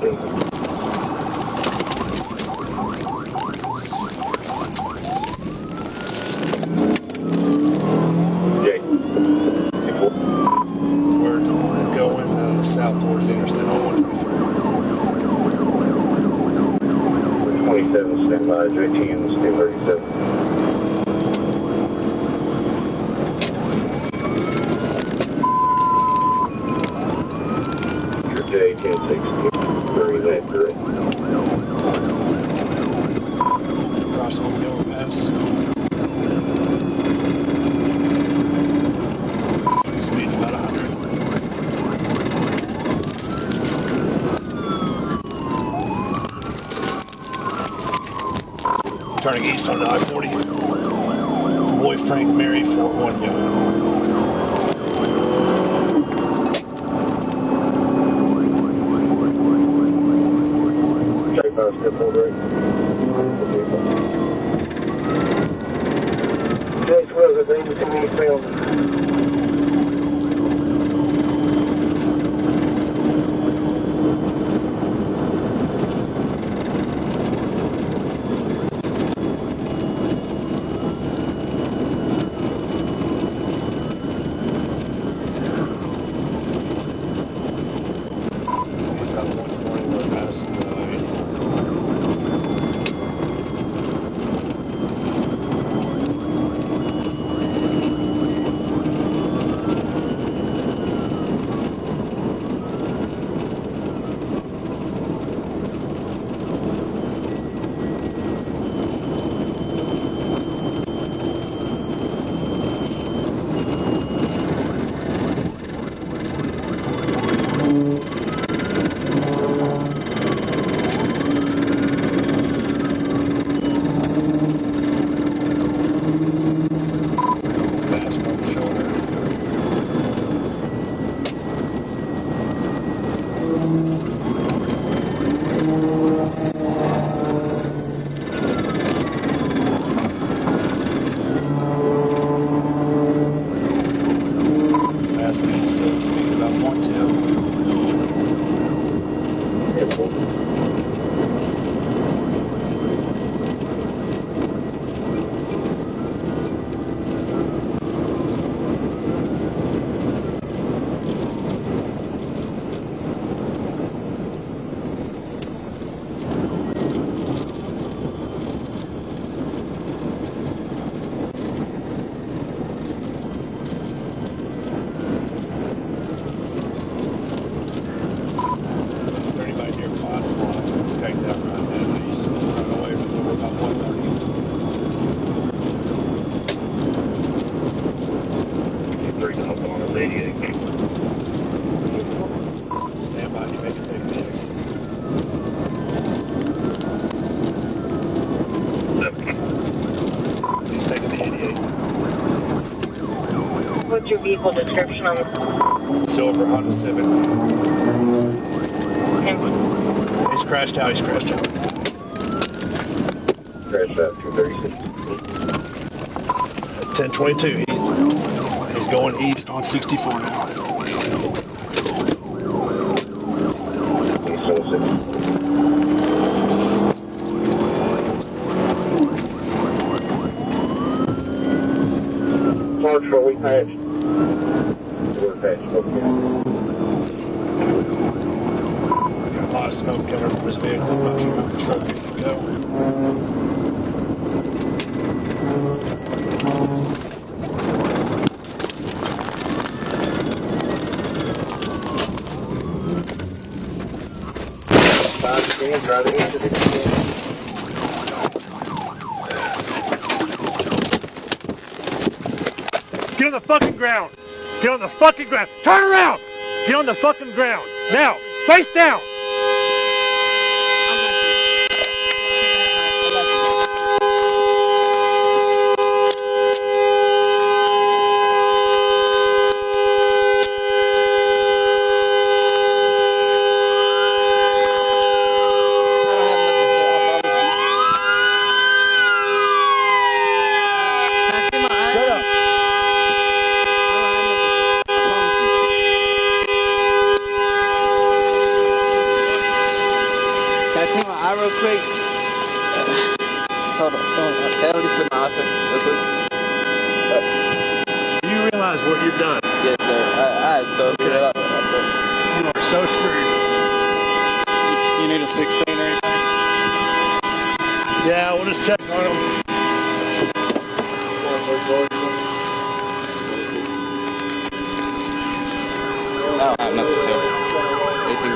We're going south towards the interstate on 123. 27, stand by, JT and State 37. Your J1060, very accurate. Crossing over the overpass. Speed's about 100. Turning east on I-40. Boy Frank Mary 41 Yellow. J5 step over right. J12 is able to meet failed. Stand by, you make it take minutes. He's taking the 88. What's your vehicle description on the Silver Honda Civic. okay. He's crashed out, he's crashed out. Crash out 236. 1022, he's going east on 64 now. Marshall, we passed. We're passed, okay. Got a lot of smoke coming from his vehicle, I'm not sure if the truck can go. Try to exit it again. Get on the fucking ground! Get on the fucking ground! Turn around! Get on the fucking ground! Now! Face down! I clean my eye real quick. Hold on. That'll only put my eye real quick. You realize what you've done? Yes, sir. I totally realize what I did. You are so screwed. You need a 16 or anything? Yeah, we'll just check on them. I don't have nothing to say. Anything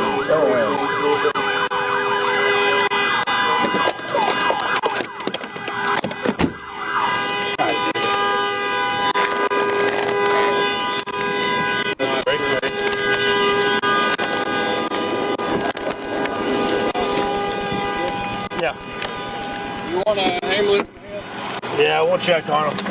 Yeah. You want an ambulance? Yeah, we'll check on them.